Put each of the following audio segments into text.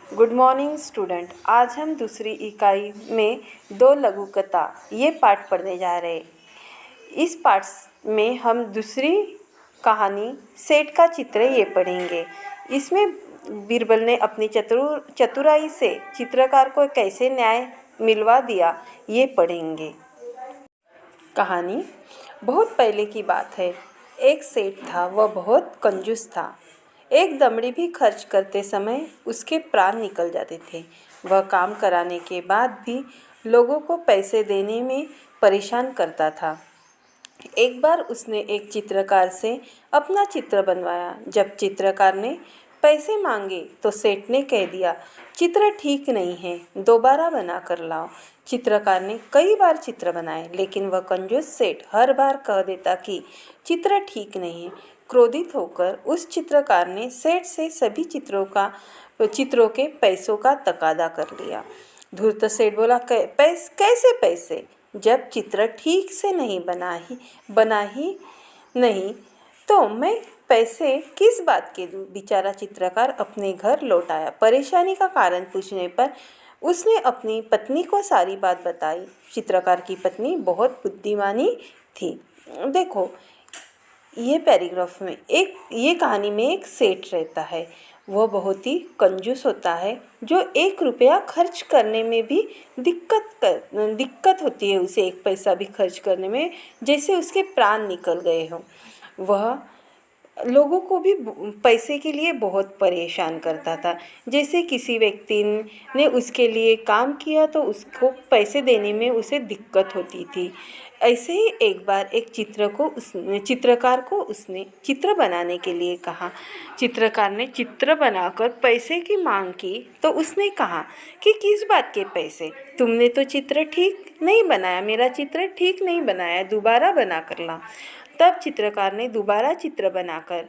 Good morning student. आज हम दूसरी इकाई में दो लघु कथा ये पाठ पढ़ने जा रहे हैं। इस पाठ में हम दूसरी कहानी सेठ का चित्र ये पढ़ेंगे। इसमें बीरबल ने अपनी चतुराई से चित्रकार को कैसे न्याय मिलवा दिया ये पढ़ेंगे। कहानी बहुत पहले की बात है। एक सेठ था, वह बहुत कंजूस था। एक दमड़ी भी खर्च करते समय उसके प्राण निकल जाते थे। वह काम कराने के बाद भी लोगों को पैसे देने में परेशान करता था। एक बार उसने एक चित्रकार से अपना चित्र बनवाया। जब चित्रकार ने पैसे मांगे तो सेठ ने कह दिया, चित्र ठीक नहीं है, दोबारा बना कर लाओ। चित्रकार ने कई बार चित्र बनाए, लेकिन वह कंजूस सेठ हर बार कह देता कि चित्र ठीक नहीं है। क्रोधित होकर उस चित्रकार ने सेठ से सभी चित्रों के पैसों का तकादा कर लिया। धूर्त सेठ बोला, कैसे पैसे? जब चित्र ठीक से नहीं बना ही नहीं तो मैं पैसे किस बात के दूँ? बेचारा चित्रकार अपने घर लौट आया। परेशानी का कारण पूछने पर उसने अपनी पत्नी को सारी बात बताई। चित्रकार की पत्नी बहुत बुद्धिमानी थी। देखो, ये पैराग्राफ में ये कहानी में एक सेठ रहता है। वह बहुत ही कंजूस होता है, जो 1 रुपया खर्च करने में भी दिक्कत होती है उसे। 1 पैसा भी खर्च करने में जैसे उसके प्राण निकल गए हों। वह लोगों को भी पैसे के लिए बहुत परेशान करता था। जैसे किसी व्यक्ति ने उसके लिए काम किया तो उसको पैसे देने में उसे दिक्कत होती थी। ऐसे ही एक बार एक चित्रकार को उसने चित्र बनाने के लिए कहा। चित्रकार ने चित्र बनाकर पैसे की मांग की तो उसने कहा कि किस बात के पैसे? तुमने तो चित्र ठीक नहीं बनाया, मेरा चित्र ठीक नहीं बनाया, दोबारा बना कर ला। तब चित्रकार ने दोबारा चित्र बनाकर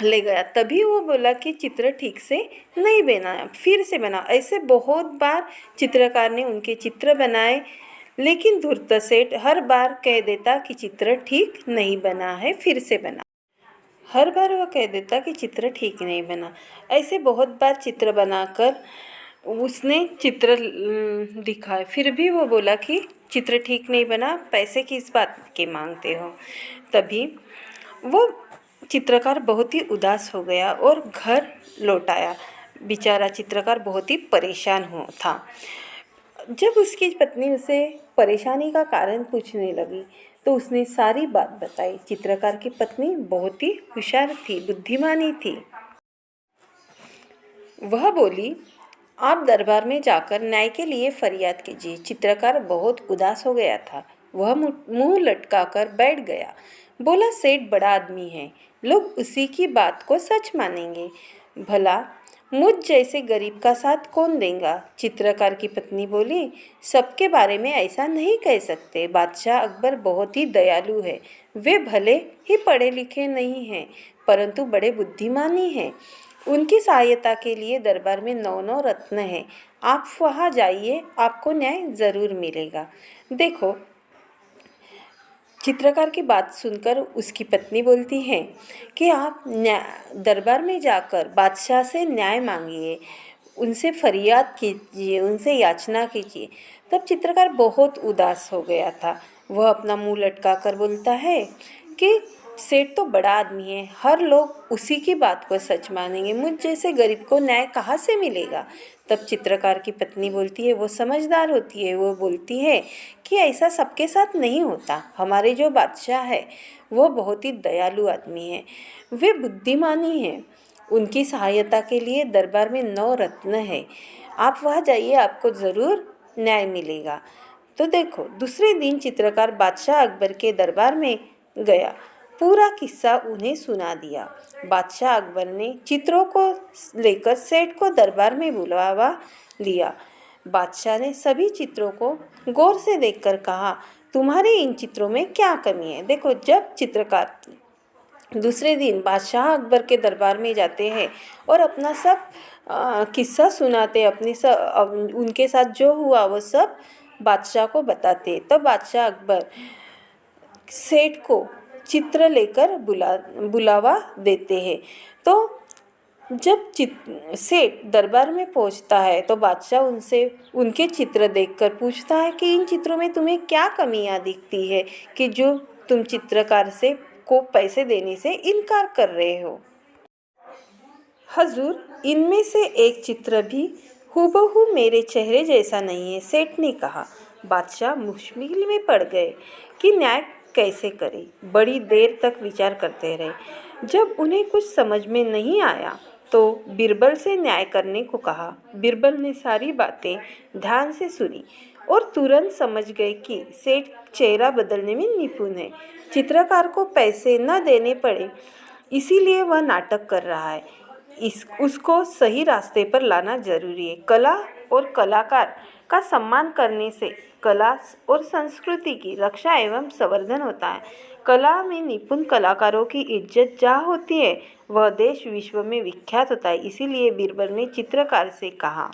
ले गया। तभी वो बोला कि चित्र ठीक से नहीं बना, फिर से बना। ऐसे बहुत बार चित्रकार ने उनके चित्र बनाए, लेकिन धूर्त सेठ हर बार कह देता कि चित्र ठीक नहीं बना है, फिर से बना। हर बार वह कह देता कि चित्र ठीक नहीं बना। ऐसे बहुत बार चित्र बनाकर उसने चित्र दिखाए, फिर भी वो बोला कि चित्र ठीक नहीं बना, पैसे किस बात के मांगते हो? तभी वो चित्रकार बहुत ही उदास हो गया और घर लौट आया। बेचारा चित्रकार बहुत ही परेशान था। जब उसकी पत्नी उसे परेशानी का कारण पूछने लगी तो उसने सारी बात बताई। चित्रकार की पत्नी बहुत ही होशियार थी, बुद्धिमानी थी। वह बोली, आप दरबार में जाकर न्याय के लिए फरियाद कीजिए। चित्रकार बहुत उदास हो गया था। वह मुंह लटकाकर बैठ गया। बोला, सेठ बड़ा आदमी है, लोग उसी की बात को सच मानेंगे। भला मुझ जैसे गरीब का साथ कौन देगा? चित्रकार की पत्नी बोली, सबके बारे में ऐसा नहीं कह सकते। बादशाह अकबर बहुत ही दयालु है। वे भले ही पढ़े लिखे नहीं हैं, परंतु बड़े बुद्धिमानी हैं। उनकी सहायता के लिए दरबार में 9 रत्न हैं। आप वहाँ जाइए, आपको न्याय ज़रूर मिलेगा। देखो, चित्रकार की बात सुनकर उसकी पत्नी बोलती है कि आप दरबार में जाकर बादशाह से न्याय मांगिए, उनसे फरियाद कीजिए, उनसे याचना कीजिए। तब चित्रकार बहुत उदास हो गया था। वह अपना मुंह लटका कर बोलता है कि सेठ तो बड़ा आदमी है, हर लोग उसी की बात को सच मानेंगे, मुझ जैसे गरीब को न्याय कहाँ से मिलेगा? तब चित्रकार की पत्नी बोलती है, वो समझदार होती है, वो बोलती है कि ऐसा सबके साथ नहीं होता। हमारे जो बादशाह है वो बहुत ही दयालु आदमी है, वे बुद्धिमानी हैं। उनकी सहायता के लिए दरबार में 9 रत्न है। आप वहाँ जाइए, आपको ज़रूर न्याय मिलेगा। तो देखो, दूसरे दिन चित्रकार बादशाह अकबर के दरबार में गया। पूरा किस्सा उन्हें सुना दिया। बादशाह अकबर ने चित्रों को लेकर सेठ को दरबार में बुलावा लिया। बादशाह ने सभी चित्रों को गौर से देखकर कहा, तुम्हारे इन चित्रों में क्या कमी है? देखो, जब चित्रकार दूसरे दिन बादशाह अकबर के दरबार में जाते हैं और अपना सब किस्सा सुनाते, उनके साथ जो हुआ वो सब बादशाह को बताते। तब बादशाह अकबर सेठ को चित्र लेकर बुलावा देते हैं। तो जब सेठ दरबार में पहुंचता है तो बादशाह उनसे उनके चित्र देखकर पूछता है कि इन चित्रों में तुम्हें क्या कमियां दिखती है कि जो तुम चित्रकार से को पैसे देने से इनकार कर रहे हो। हजूर, इनमें से एक चित्र भी हूबहू मेरे चेहरे जैसा नहीं है, सेठ ने कहा। बादशाह मुश्किल में पड़ गए कि न्याय कैसे करे। बड़ी देर तक विचार करते रहे। जब उन्हें कुछ समझ में नहीं आया तो बीरबल से न्याय करने को कहा। बीरबल ने सारी बातें ध्यान से सुनी और तुरंत समझ गए कि सेठ चेहरा बदलने में निपुण है। चित्रकार को पैसे न देने पड़े, इसीलिए वह नाटक कर रहा है। उसको सही रास्ते पर लाना जरूरी है। कला और कलाकार का सम्मान करने से कला और संस्कृति की रक्षा एवं संवर्धन होता है। कला में निपुण कलाकारों की इज्जत जहाँ होती है वह देश विश्व में विख्यात होता है। इसीलिए बीरबल ने चित्रकार से कहा,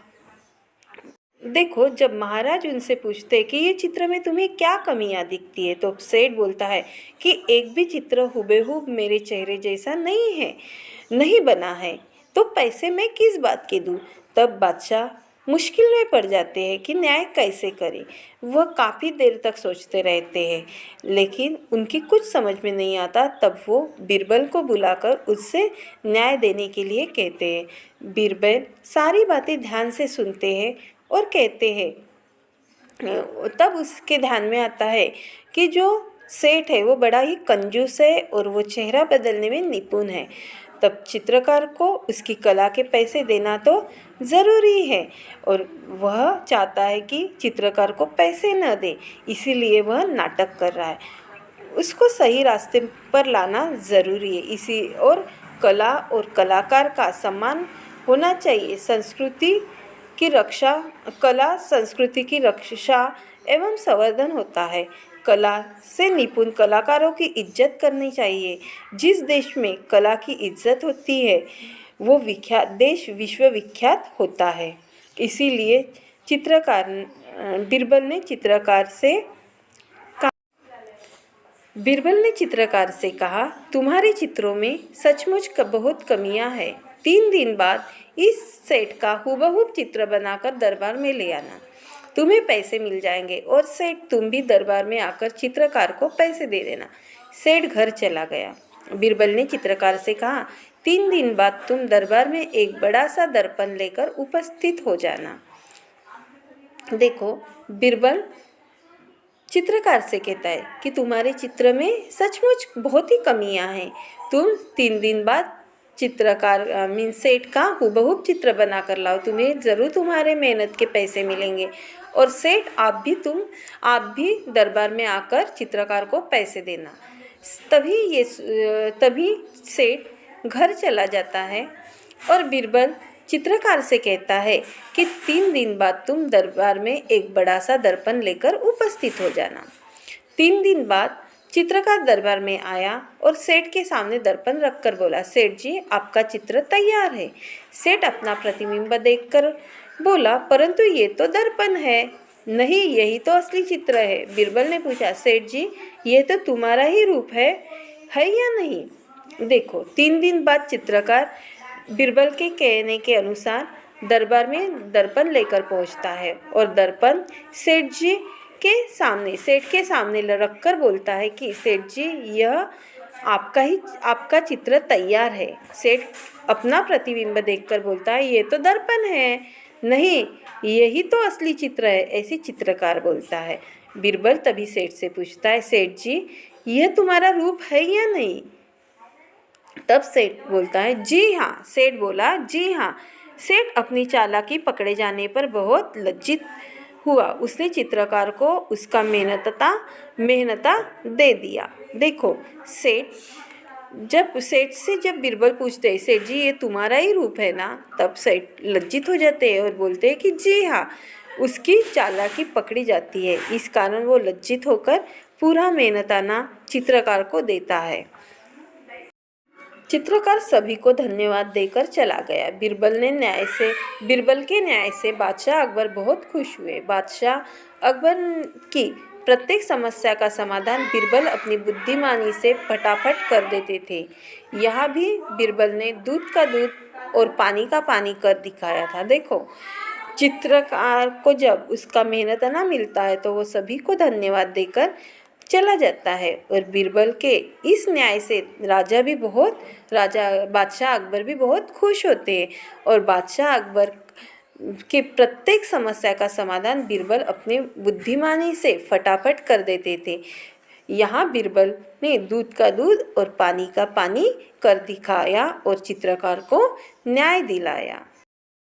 देखो, जब महाराज उनसे पूछते कि ये चित्र में तुम्हें क्या कमियां दिखती है तो सेठ बोलता है कि एक भी चित्र हुबेहूब मेरे चेहरे जैसा नहीं बना है, तो पैसे मैं किस बात के दूं। तब बादशाह मुश्किल में पड़ जाते हैं कि न्याय कैसे करें। वह काफ़ी देर तक सोचते रहते हैं, लेकिन उनकी कुछ समझ में नहीं आता। तब वो बीरबल को बुलाकर उससे न्याय देने के लिए कहते हैं। बीरबल सारी बातें ध्यान से सुनते हैं और कहते हैं। तब उसके ध्यान में आता है कि जो सेठ है वो बड़ा ही कंजूस है और वो चेहरा बदलने में निपुण है। तब चित्रकार को उसकी कला के पैसे देना तो ज़रूरी है और वह चाहता है कि चित्रकार को पैसे न दे, इसीलिए वह नाटक कर रहा है। उसको सही रास्ते पर लाना ज़रूरी है। इसी और कला और कलाकार का सम्मान होना चाहिए। कला संस्कृति की रक्षा एवं संवर्धन होता है। कला से निपुण कलाकारों की इज्जत करनी चाहिए। जिस देश में कला की इज्जत होती है वो देश विश्व विख्यात होता है। इसीलिए बीरबल ने चित्रकार से कहा, तुम्हारे चित्रों में सचमुच बहुत कमियां हैं। 3 दिन बाद इस सेठ का हूबहू चित्र बनाकर दरबार में ले आना, तुम्हें पैसे मिल जाएंगे। और सेठ, तुम भी दरबार में आकर चित्रकार को पैसे दे देना। सेठ घर चला गया। बीरबल ने चित्रकार से कहा, 3 दिन बाद तुम दरबार में एक बड़ा सा दर्पण लेकर उपस्थित हो जाना। देखो, बीरबल चित्रकार से कहता है कि तुम्हारे चित्र में सचमुच बहुत ही कमियां हैं। तुम 3 दिन बाद सेठ का हूबहू चित्र बना कर लाओ, तुम्हें ज़रूर तुम्हारे मेहनत के पैसे मिलेंगे। और सेठ, आप भी दरबार में आकर चित्रकार को पैसे देना। तभी सेठ घर चला जाता है और बीरबल चित्रकार से कहता है कि 3 दिन बाद तुम दरबार में एक बड़ा सा दर्पण लेकर उपस्थित हो जाना। 3 दिन बाद चित्रकार दरबार में आया और सेठ के सामने दर्पण रखकर बोला, सेठ जी, आपका चित्र तैयार है। सेठ अपना प्रतिबिंब देखकर बोला, परंतु ये तो दर्पण है। नहीं, यही तो असली चित्र है। बीरबल ने पूछा, सेठ जी, ये तो तुम्हारा ही रूप है या नहीं? देखो, 3 दिन बाद चित्रकार बीरबल के कहने के अनुसार दरबार में दर्पण लेकर पहुंचता है और दर्पण सेठ के सामने रखकर बोलता है कि सेठ जी, यह आपका चित्र तैयार है। सेठ अपना प्रतिबिंब देखकर बोलता है, ये तो दर्पण है। नहीं, यही तो असली चित्र है, ऐसी चित्रकार बोलता है। बीरबल तभी सेठ से पूछता है, सेठ जी, यह तुम्हारा रूप है या नहीं? तब सेठ बोलता है, जी हाँ। सेठ बोला, जी हाँ। सेठ अपनी चालाकी पकड़े जाने पर बहुत लज्जित हुआ। उसने चित्रकार को उसका मेहनता दे दिया। देखो, जब बीरबल पूछते हैं, सेठ जी, ये तुम्हारा ही रूप है ना? तब सेठ लज्जित हो जाते हैं और बोलते हैं कि जी हाँ। उसकी चालाकी पकड़ी जाती है, इस कारण वो लज्जित होकर पूरा मेहनताना चित्रकार को देता है। चित्रकार सभी को धन्यवाद देकर चला गया। बीरबल के न्याय से बादशाह अकबर बहुत खुश हुए। बादशाह अकबर की प्रत्येक समस्या का समाधान बीरबल अपनी बुद्धिमानी से फटाफट कर देते थे। यहाँ भी बीरबल ने दूध का दूध और पानी का पानी कर दिखाया था। देखो, चित्रकार को जब उसका मेहनताना मिलता है तो वो सभी को धन्यवाद देकर चला जाता है। और बीरबल के इस न्याय से राजा बादशाह अकबर भी बहुत खुश होते हैं और बादशाह अकबर के प्रत्येक समस्या का समाधान बीरबल अपनी बुद्धिमानी से फटाफट कर देते थे। यहाँ बीरबल ने दूध का दूध और पानी का पानी कर दिखाया और चित्रकार को न्याय दिलाया।